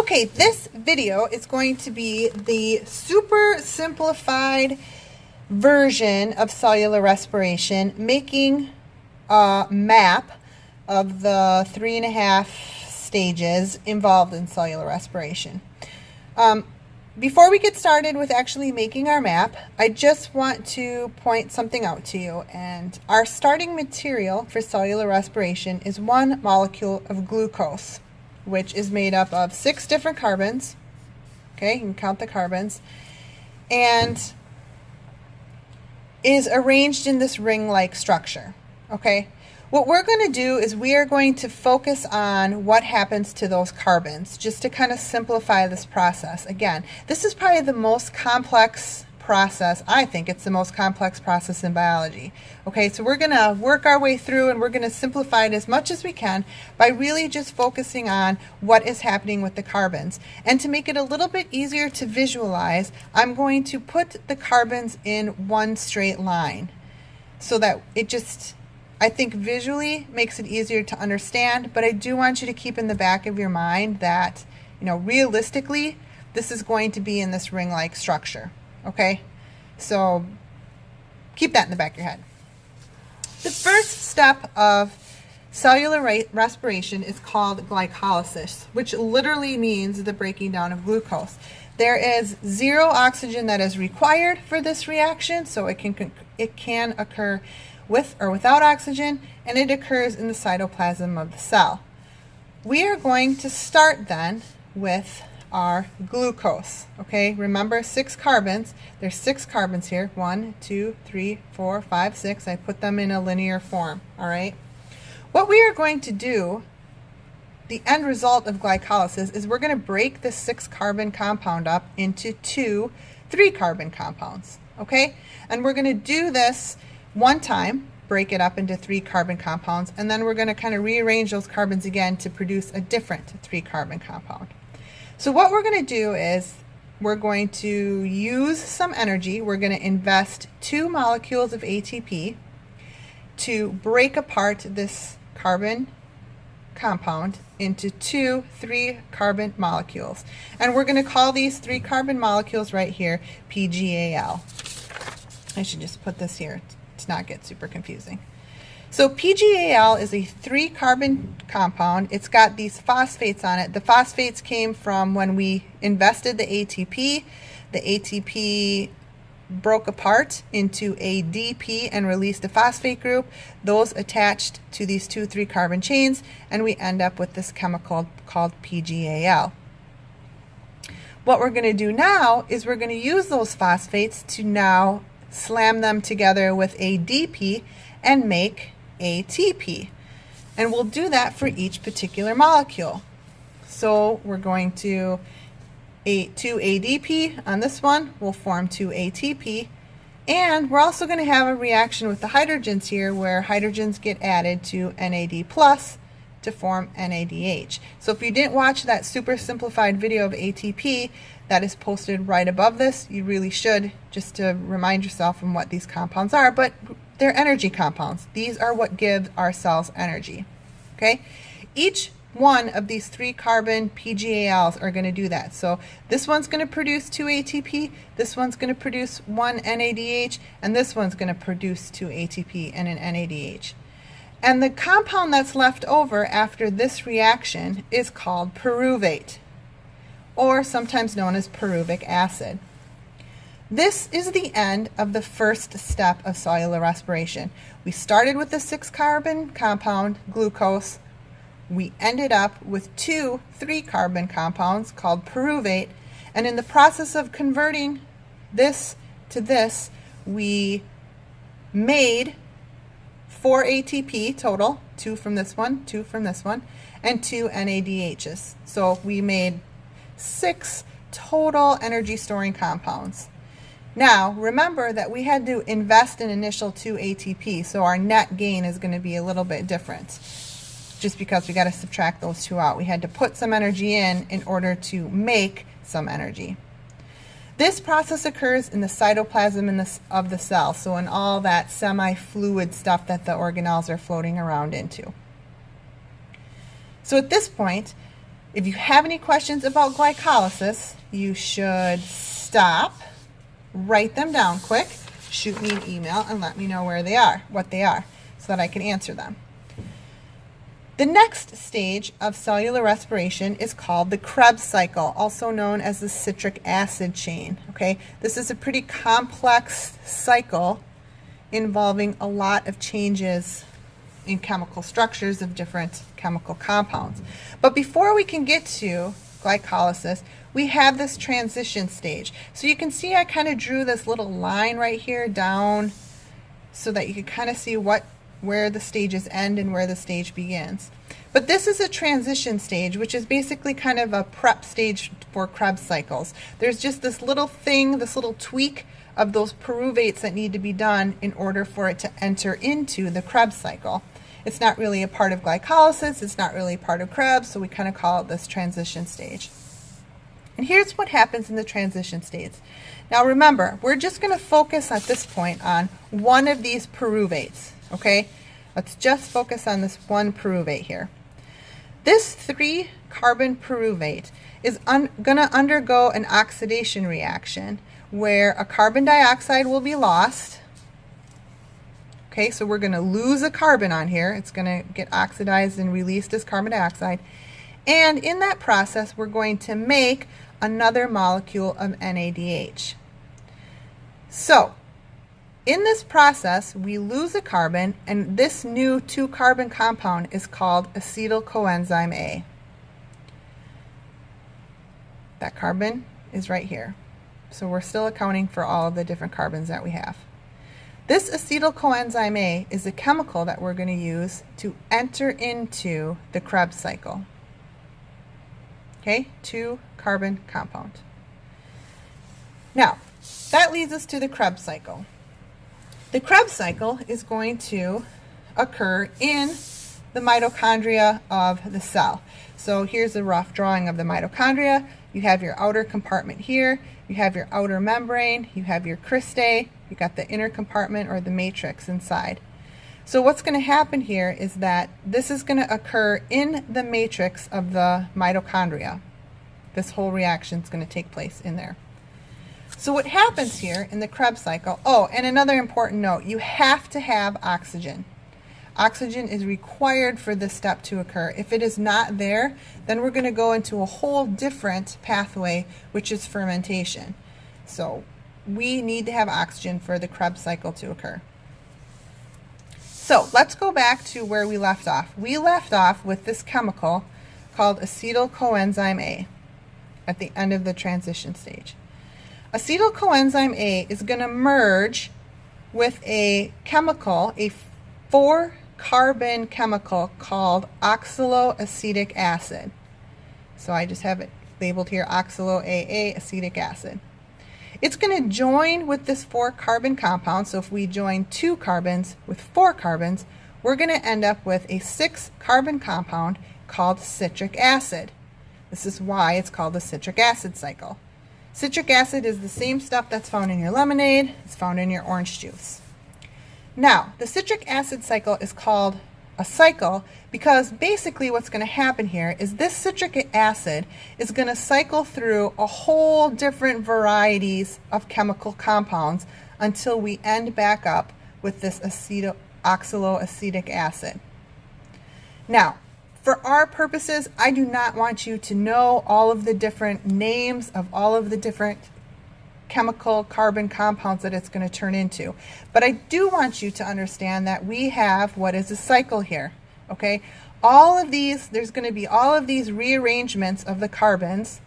Okay, this video is going to be the super simplified version of cellular respiration, making a map of the 3.5 stages involved in cellular respiration. Before we get started with actually making our map, I just want to point something out to you. And our starting material for cellular respiration is one molecule of glucose, which is made up of 6 different carbons. Okay, you can count the carbons. And is arranged in this ring-like structure. Okay, what we're going to do is we are going to focus on what happens to those carbons, just to kind of simplify this process. Again, this is probably the most complex process. I think it's the most complex process in biology. Okay, so we're going to work our way through and we're going to simplify it as much as we can by really just focusing on what is happening with the carbons. And to make it a little bit easier to visualize, I'm going to put the carbons in one straight line so that it just, I think, visually makes it easier to understand. But I do want you to keep in the back of your mind that, realistically, this is going to be in this ring-like structure. Okay, so keep that in the back of your head. The first step of cellular respiration is called glycolysis, which literally means the breaking down of glucose. There is 0 oxygen that is required for this reaction, so it can occur with or without oxygen, and it occurs in the cytoplasm of the cell. We are going to start then with our glucose. Okay, remember 6 carbons. There's 6 carbons here. 1, 2, 3, 4, 5, 6. I put them in a linear form. All right. What we are going to do, the end result of glycolysis, is we're going to break this 6 carbon compound up into 2 3 carbon compounds. Okay, and we're going to do this one time, break it up into 3 carbon compounds, and then we're going to kind of rearrange those carbons again to produce a different 3 carbon compound. So what we're going to do is we're going to use some energy. We're going to invest 2 molecules of ATP to break apart this carbon compound into 2 3 carbon molecules. And we're going to call these 3 carbon molecules right here PGAL. I should just put this here to not get super confusing. So PGAL is a 3 carbon compound. It's got these phosphates on it. The phosphates came from when we invested the ATP. The ATP broke apart into ADP and released a phosphate group. Those attached to these 2 3 carbon chains, and we end up with this chemical called PGAL. What we're going to do now is we're going to use those phosphates to now slam them together with ADP and make ATP. And we'll do that for each particular molecule. So we're going to 2 ADP on this one will form 2 ATP, and we're also going to have a reaction with the hydrogens here where hydrogens get added to NAD plus to form NADH. So if you didn't watch that super simplified video of ATP that is posted right above this, you really should, just to remind yourself of what these compounds are. But they're energy compounds. These are what give our cells energy. Okay? Each one of these 3 carbon PGALs are going to do that. So this one's going to produce 2 ATP, this one's going to produce 1 NADH, and this one's going to produce 2 ATP and an NADH. And the compound that's left over after this reaction is called pyruvate, or sometimes known as pyruvic acid. This is the end of the first step of cellular respiration. We started with the 6 carbon compound, glucose. We ended up with 2 3 carbon compounds called pyruvate. And in the process of converting this to this, we made 4 ATP total, 2 from this one, 2 from this one, and 2 NADHs. So we made 6 total energy storing compounds. Now, remember that we had to invest an initial 2 ATP, so our net gain is going to be a little bit different, just because we got to subtract those 2 out. We had to put some energy in order to make some energy. This process occurs in the cytoplasm of the cell, so in all that semi-fluid stuff that the organelles are floating around into. So at this point, If you have any questions about glycolysis, you should stop, write them down quick, shoot me an email, and let me know what they are, so that I can answer them. The next stage of cellular respiration is called the Krebs cycle, also known as the citric acid chain. Okay, this is a pretty complex cycle involving a lot of changes in chemical structures of different chemical compounds. But before we can get to glycolysis, we have this transition stage. So you can see I kind of drew this little line right here down so that you can kind of see where the stages end and where the stage begins. But this is a transition stage, which is basically kind of a prep stage for Krebs cycles. There's just this little thing, this little tweak of those pyruvates that need to be done in order for it to enter into the Krebs cycle. It's not really a part of glycolysis, it's not really a part of Krebs, so we kind of call it this transition stage. And here's what happens in the transition stage. Now remember, we're just going to focus at this point on one of these pyruvates, okay? Let's just focus on this one pyruvate here. This 3-carbon pyruvate is going to undergo an oxidation reaction where a carbon dioxide will be lost. Okay, so we're going to lose a carbon on here. It's going to get oxidized and released as carbon dioxide. And in that process, we're going to make another molecule of NADH. So, in this process, we lose a carbon, and this new 2-carbon compound is called acetyl coenzyme A. That carbon is right here. So we're still accounting for all of the different carbons that we have. This acetyl coenzyme A is a chemical that we're going to use to enter into the Krebs cycle. Okay, 2-carbon compound. Now, that leads us to the Krebs cycle. The Krebs cycle is going to occur in the mitochondria of the cell. So here's a rough drawing of the mitochondria. You have your outer compartment here, you have your outer membrane, you have your cristae, you got the inner compartment or the matrix inside. So what's going to happen here is that this is going to occur in the matrix of the mitochondria. This whole reaction is going to take place in there. So what happens here in the Krebs cycle, oh, and another important note, you have to have oxygen. Oxygen is required for this step to occur. If it is not there, then we're going to go into a whole different pathway, which is fermentation. So we need to have oxygen for the Krebs cycle to occur. So let's go back to where we left off. We left off with this chemical called acetyl coenzyme A at the end of the transition stage. Acetyl coenzyme A is going to merge with a chemical, a 4-carbon chemical called oxaloacetic acid. So I just have it labeled here, oxaloAA acetic acid. It's going to join with this 4-carbon compound. So if we join 2 carbons with 4 carbons, we're going to end up with a 6-carbon compound called citric acid. This is why it's called the citric acid cycle. Citric acid is the same stuff that's found in your lemonade, it's found in your orange juice. Now, the citric acid cycle is called a cycle because basically what's going to happen here is this citric acid is going to cycle through a whole different varieties of chemical compounds until we end back up with this oxaloacetic acid. Now, for our purposes, I do not want you to know all of the different names of all of the different chemical carbon compounds that it's going to turn into. But I do want you to understand that we have what is a cycle here, okay? All of these, there's going to be all of these rearrangements of the carbons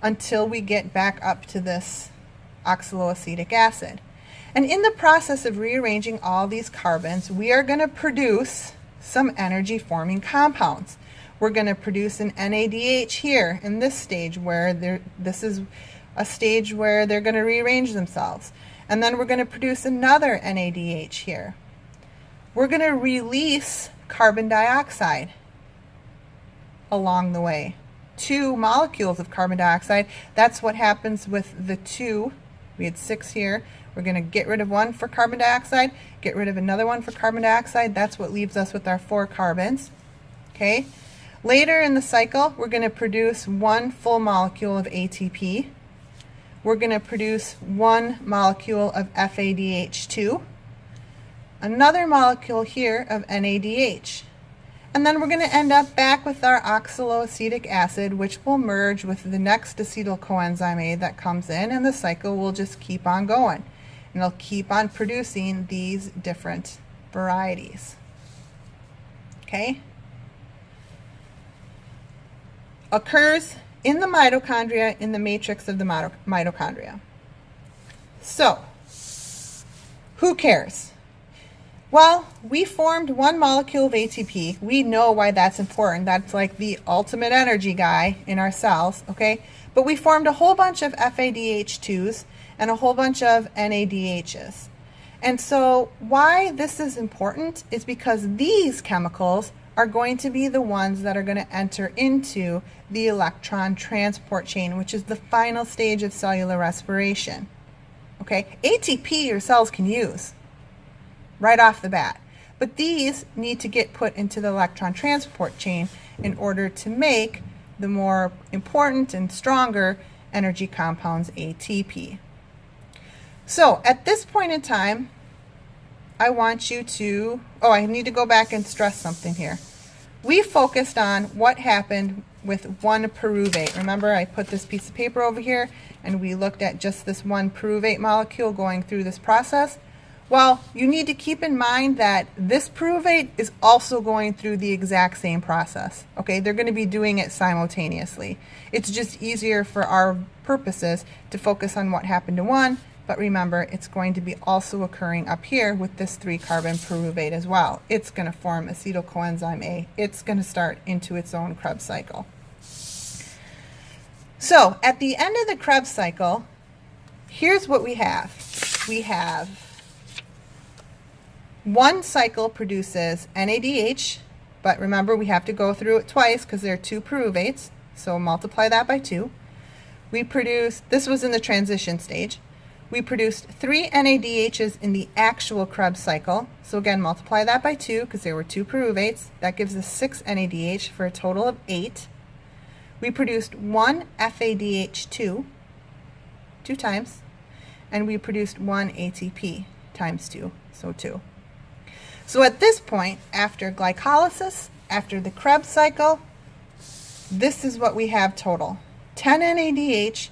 until we get back up to this oxaloacetic acid. And in the process of rearranging all these carbons, we are going to produce some energy-forming compounds. We're going to produce an NADH here in this stage where this is a stage where they're going to rearrange themselves. And then we're going to produce another NADH here. We're going to release carbon dioxide along the way. 2 molecules of carbon dioxide. That's what happens with the 2. We had 6 here. We're going to get rid of 1 for carbon dioxide, get rid of another one for carbon dioxide. That's what leaves us with our 4 carbons. Okay. Later in the cycle, we're going to produce one full molecule of ATP. We're going to produce one molecule of FADH2, another molecule here of NADH. And then we're going to end up back with our oxaloacetic acid, which will merge with the next acetyl coenzyme A that comes in, and the cycle will just keep on going. And it'll keep on producing these different varieties. Okay? Occurs in the mitochondria, in the matrix of the mitochondria. So, who cares? Well, we formed one molecule of ATP. We know why that's important. That's like the ultimate energy guy in our cells, okay? But we formed a whole bunch of FADH2s and a whole bunch of NADHs. And so why this is important is because these chemicals are going to be the ones that are going to enter into the electron transport chain, which is the final stage of cellular respiration. Okay? ATP your cells can use right off the bat. But these need to get put into the electron transport chain in order to make the more important and stronger energy compounds ATP. So at this point in time, I want you to, I need to go back and stress something here. We focused on what happened with one pyruvate. Remember, I put this piece of paper over here and we looked at just this one pyruvate molecule going through this process. Well, you need to keep in mind that this pyruvate is also going through the exact same process. Okay, they're going to be doing it simultaneously. It's just easier for our purposes to focus on what happened to one, but remember, it's going to be also occurring up here with this 3-carbon pyruvate as well. It's going to form acetyl coenzyme A. It's going to start into its own Krebs cycle. So, at the end of the Krebs cycle, here's what we have. We have one cycle produces NADH, but remember we have to go through it twice because there are 2 pyruvates, so multiply that by 2. We produced, this was in the transition stage, we produced 3 NADHs in the actual Krebs cycle, so again multiply that by 2 because there were 2 pyruvates, that gives us 6 NADH for a total of 8. We produced 1 FADH2, 2 times, and we produced 1 ATP times 2, so 2. So at this point, after glycolysis, after the Krebs cycle, this is what we have total. 10 NADH,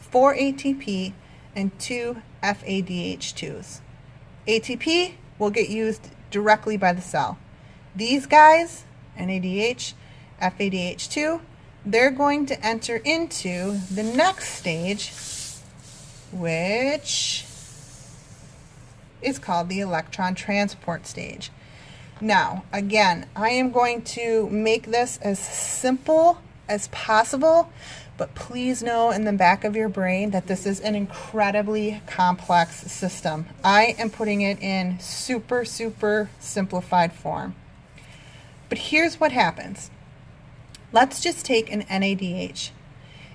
4 ATP, and 2 FADH2s. ATP will get used directly by the cell. These guys, NADH, FADH2, they're going to enter into the next stage, which is called the electron transport stage. Now, again, I am going to make this as simple as possible, but please know in the back of your brain that this is an incredibly complex system. I am putting it in super, super simplified form. But here's what happens. Let's just take an NADH.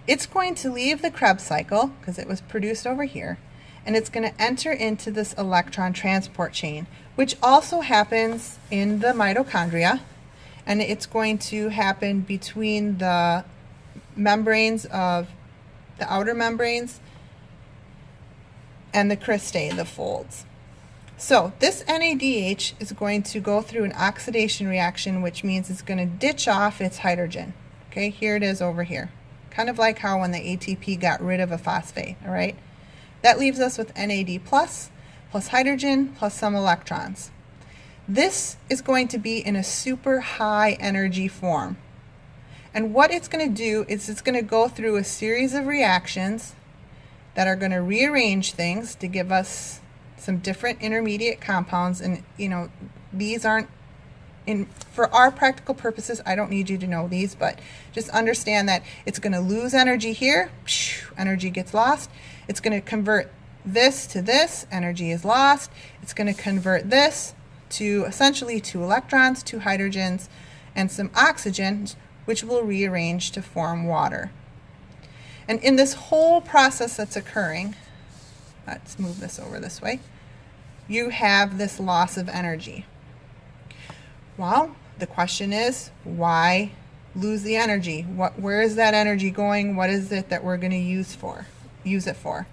It's going to leave the Krebs cycle, because it was produced over here, and it's going to enter into this electron transport chain, which also happens in the mitochondria, and it's going to happen between the membranes of the outer membranes and the cristae, the folds. So this NADH is going to go through an oxidation reaction, which means it's going to ditch off its hydrogen. Okay, here it is over here. Kind of like how when the ATP got rid of a phosphate, all right? That leaves us with NAD plus hydrogen, plus some electrons. This is going to be in a super high energy form. And what it's going to do is it's going to go through a series of reactions that are going to rearrange things to give us some different intermediate compounds. And, you know, these aren't, for our practical purposes, I don't need you to know these, but just understand that it's going to lose energy here, energy gets lost. It's going to convert this to this, energy is lost. It's going to convert this to essentially 2 electrons, 2 hydrogens, and some oxygen, which will rearrange to form water. And in this whole process that's occurring, let's move this over this way, you have this loss of energy. Well, the question is, why lose the energy. Where is that energy going? What is it that we're going to use it for?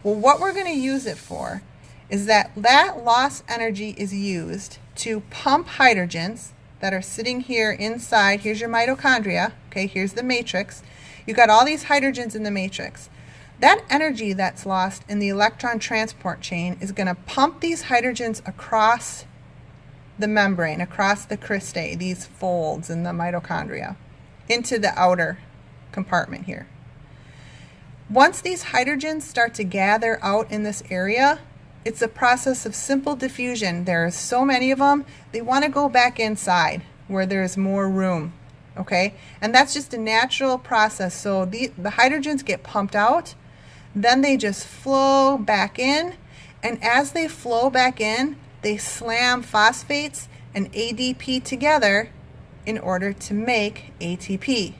Well, what we're going to use it for is that lost energy is used to pump hydrogens that are sitting here inside. Here's your mitochondria. Okay, here's the matrix. You've got all these hydrogens in the matrix. That energy that's lost in the electron transport chain is going to pump these hydrogens across the membrane, across the cristae, these folds in the mitochondria, into the outer compartment here. Once these hydrogens start to gather out in this area, it's a process of simple diffusion. There are so many of them, they want to go back inside where there's more room, okay? And that's just a natural process. So the hydrogens get pumped out, then they just flow back in, and as they flow back in, they slam phosphates and ADP together in order to make ATP.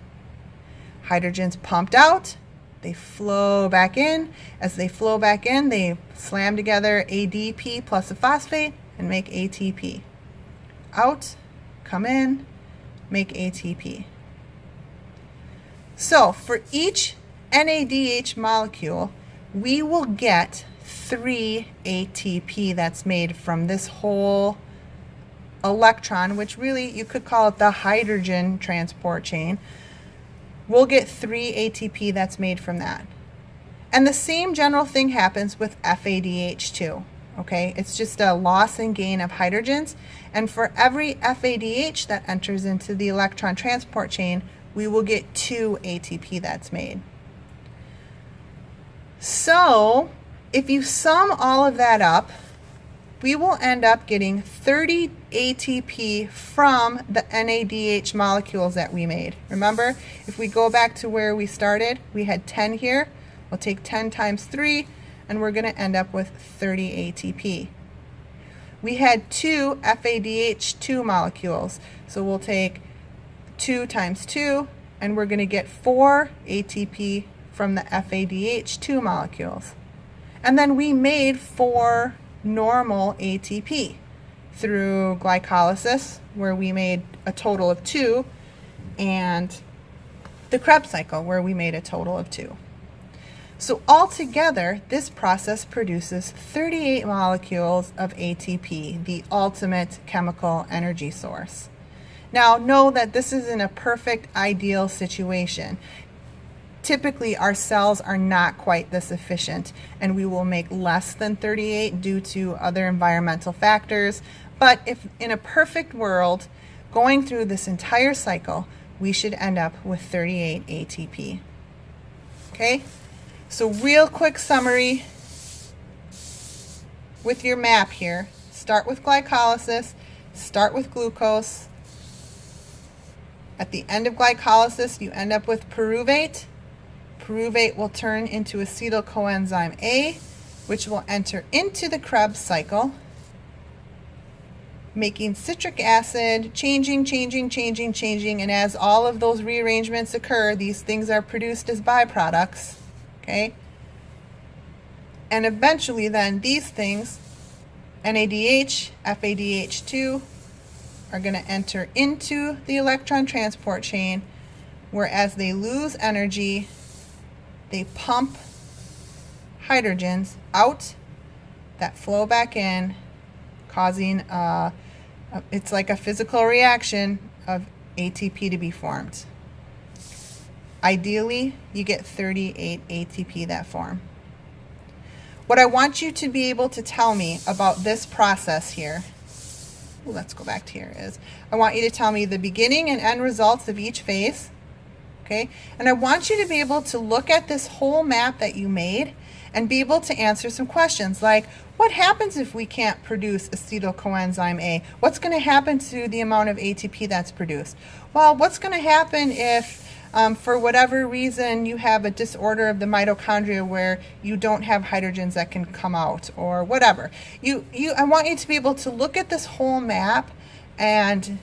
Hydrogens pumped out, they flow back in. As they flow back in, they slam together ADP plus a phosphate and make ATP. Out, come in, make ATP. So for each NADH molecule, we will get 3 ATP that's made from this whole electron, which really you could call it the hydrogen transport chain. We'll get 3 ATP that's made from that. And the same general thing happens with FADH2. Okay, it's just a loss and gain of hydrogens, and for every FADH that enters into the electron transport chain, we will get 2 ATP that's made. So if you sum all of that up, we will end up getting 30 ATP from the NADH molecules that we made. Remember, if we go back to where we started, we had 10 here. We'll take 10 times 3, and we're going to end up with 30 ATP. We had 2 FADH2 molecules, so we'll take 2 times 2, and we're going to get 4 ATP from the FADH2 molecules. And then we made 4 normal ATP through glycolysis, where we made a total of 2, and the Krebs cycle, where we made a total of 2. So altogether, this process produces 38 molecules of ATP, the ultimate chemical energy source. Now, know that this isn't a perfect, ideal situation. Typically, our cells are not quite this efficient, and we will make less than 38 due to other environmental factors. But if in a perfect world, going through this entire cycle, we should end up with 38 ATP. Okay? So real quick summary with your map here. Start with glycolysis, start with glucose. At the end of glycolysis, you end up with pyruvate. Pyruvate will turn into acetyl coenzyme A, which will enter into the Krebs cycle, making citric acid, changing, and as all of those rearrangements occur, these things are produced as byproducts. Okay? And eventually then these things, NADH, FADH2, are going to enter into the electron transport chain, where as they lose energy, they pump hydrogens out that flow back in, causing it's like a physical reaction of ATP to be formed. Ideally, you get 38 ATP that form. What I want you to be able to tell me about this process here, let's go back to here, is I want you to tell me the beginning and end results of each phase. Okay? And I want you to be able to look at this whole map that you made and be able to answer some questions like, what happens if we can't produce acetyl coenzyme A? What's going to happen to the amount of ATP that's produced? Well, what's going to happen if for whatever reason you have a disorder of the mitochondria where you don't have hydrogens that can come out, or whatever? I want you to be able to look at this whole map and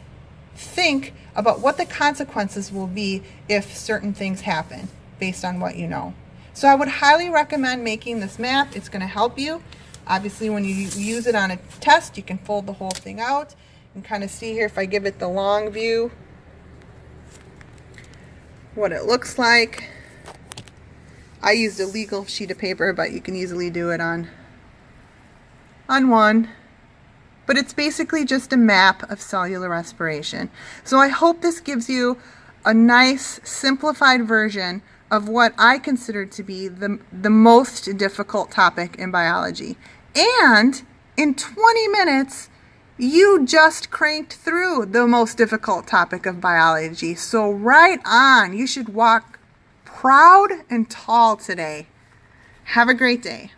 think about what the consequences will be if certain things happen based on what you know. So I would highly recommend making this map. It's going to help you. Obviously, when you use it on a test, you can fold the whole thing out and kind of see here if I give it the long view. what it looks like. I used a legal sheet of paper, but you can easily do it on one. But it's basically just a map of cellular respiration. So I hope this gives you a nice simplified version of what I consider to be the most difficult topic in biology. And in 20 minutes, you just cranked through the most difficult topic of biology. So right on, you should walk proud and tall today. Have a great day.